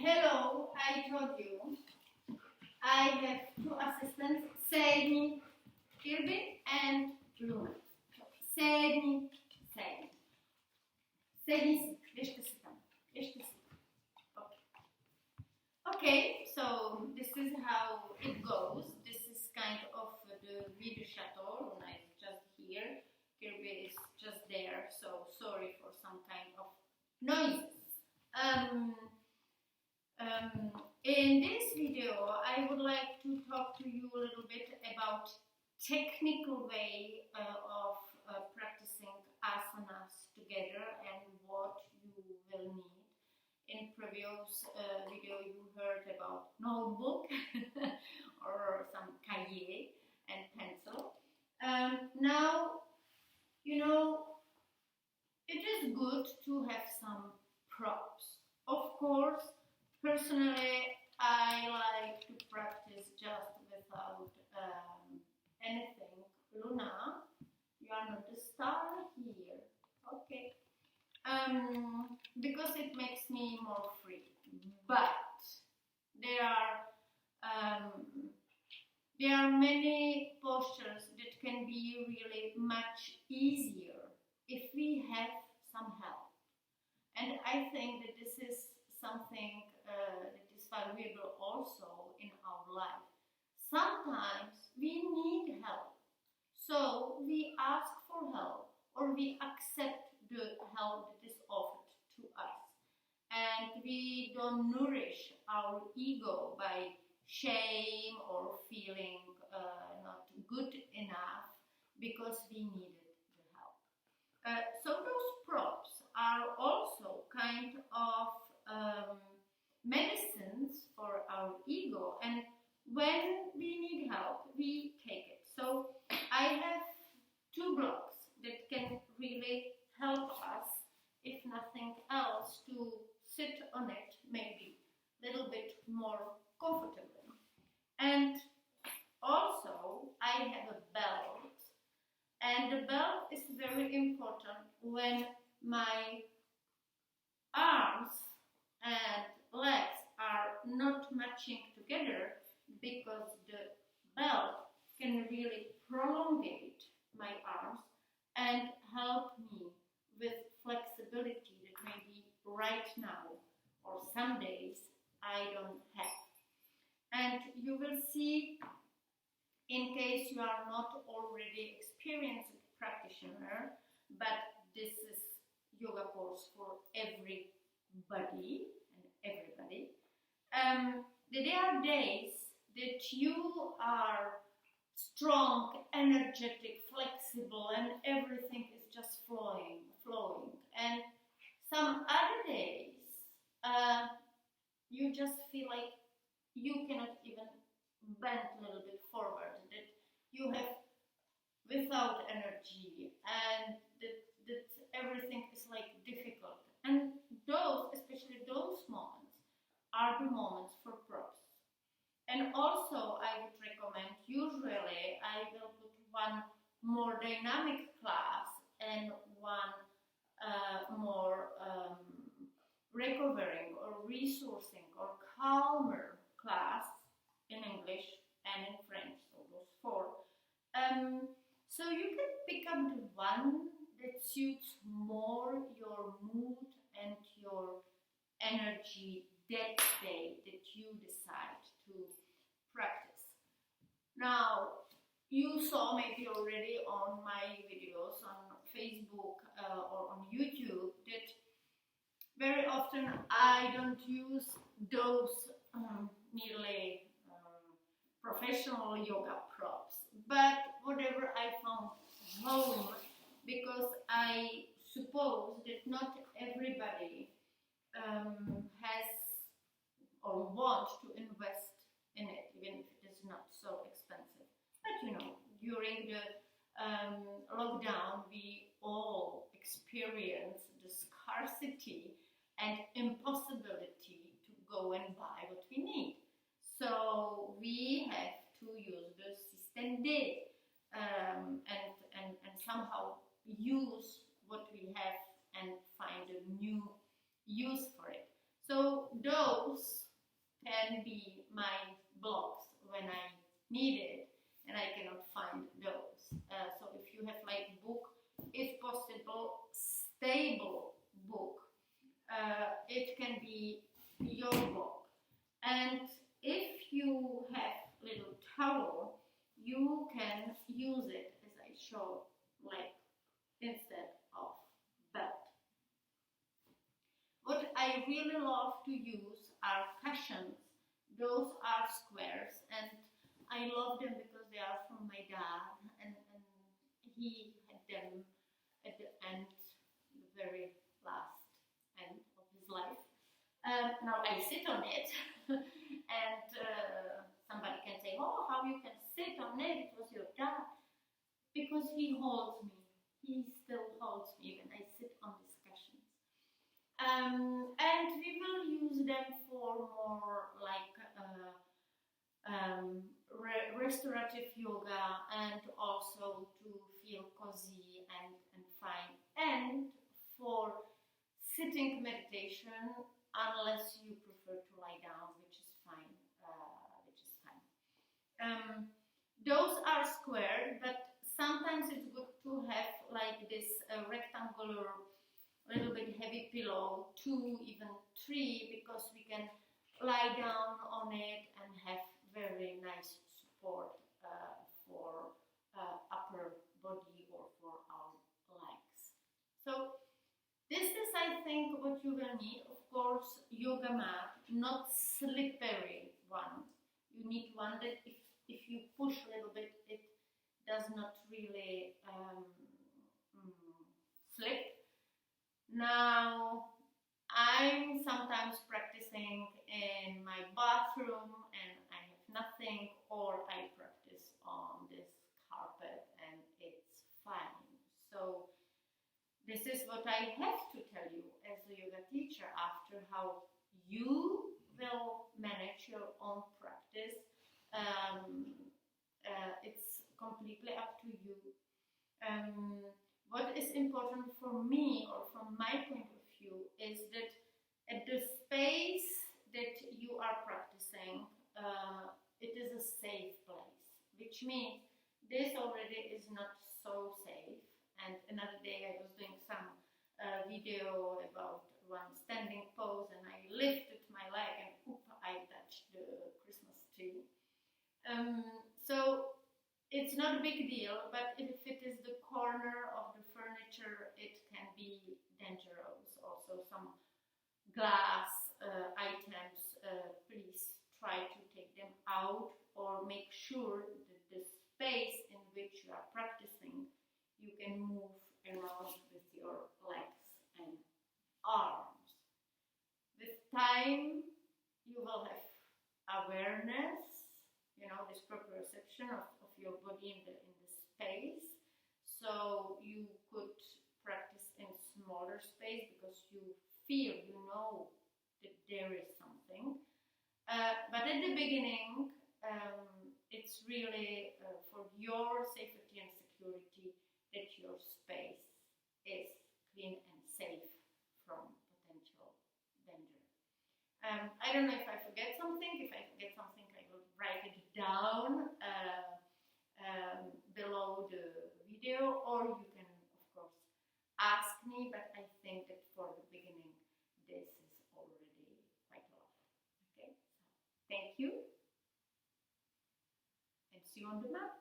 Hello, I told you I have two assistants, Sejni, Irvin and Luna. Sejni. Sejni, ještě si tam. Okay, so this is how it goes. This is kind of the video chateau. Luna is just here. Kirby is just there, so sorry for some kind of noises. In this video, I would like to talk to you a little bit about technical way of practicing asanas together and what you will need. In previous video, you heard about notebook or some cahier and pencil. Now, you know, it is good to have some props. Of course, personally, I like to practice just without anything. Luna, you are not a star here. Okay. Because it makes me more free. But there are many postures that can be really much easier if we have some help. And I think that this is something that is valuable also in our life. Sometimes we need help, so we ask for help or we accept the help that is offered to us. And we don't nourish our ego by shame or feeling not good enough because we needed the help. So those props are also kind of medicines for our ego, and when we need help, we take it. So I have two blocks that can really help us, if nothing else, to sit on it maybe a little bit more comfortably. And also I have a belt, and the belt is very important when my arms and legs are not matching together, because the belt can really prolongate my arms and help me with flexibility that maybe right now or some days I don't have. And you will see, in case you are not already experienced practitioner, but this is yoga course for everybody and everybody, that there are days that you are strong, energetic, flexible, and everything is just flowing. And some other days, you just feel like you cannot even bend a little bit forward, that you have without energy, and that everything is like difficult. And those, especially those moments, are the moments for props. And also I would recommend, usually I will put one more dynamic class and one more recovering or resourcing or calmer class in English and in French, so those four. So you can pick up the one that suits more your mood and your energy that day that you decide to practice. Now, you saw maybe already on my videos on Facebook or on YouTube that very often I don't use those merely professional yoga props, but whatever I found home, because I suppose that not everybody has or wants to invest in it, even if it is not so expensive. But you know, during the lockdown, we all experience the scarcity and impossibility to go and buy what we need. So we have to use the system D and somehow use what we have and find a new use for it. So those can be my blocks when I need it and I cannot find those. So if you have like book, if possible, stable book, it can be your book. And if you have little towel, you can use it as I showed, like instead of belt. What I really love to use are cushions. Those are squares, and I love them because they are from my dad, and he had them at the end, the very last end of his life. Now I sit on it, and somebody can say, "Oh, how you can sit on it? It was your dad." Because he holds me. He still holds me when I sit on discussions. And we will use them for more like restorative yoga, and also to feel cozy and fine, and for sitting meditation, unless you prefer to lie down, which is fine. Those are square, but sometimes it's good to have like this rectangular, little bit heavy pillow, 2, even 3, because we can lie down on it and have very nice support for upper body or for our legs. So this is, I think, what you will need. Of course, yoga mat, not slippery one. You need one that if you push a little bit, it does not really slip. Now, I'm sometimes practicing in my bathroom and I have nothing, or I practice on this carpet and it's fine. So this is what I have to tell you as a yoga teacher. After how you will manage your own practice, it's completely up to you. What is important for me, or from my point of view, is that at the space that you are practicing, it is a safe place, which means this already is not so safe. And another day I was doing some video about one standing pose, and I lifted my leg and I touched the Christmas tree. So it's not a big deal, but if it is the corner of the furniture, it can be dangerous. Also, some glass items, please try to take them out, or make sure that the space in which you are practicing, you can move around with your legs and arms. With time, you will have awareness, this proprioception of your body in the space. So you could practice in smaller space because you feel, that there is something. But at the beginning, it's really for your safety and security that your space is clean and safe from potential danger. I don't know if I forget something. If I forget something, I will write it down below the video, or you can, of course, ask me, but I think that for the beginning, this is already quite a lot. Okay, so thank you, and see you on the mat.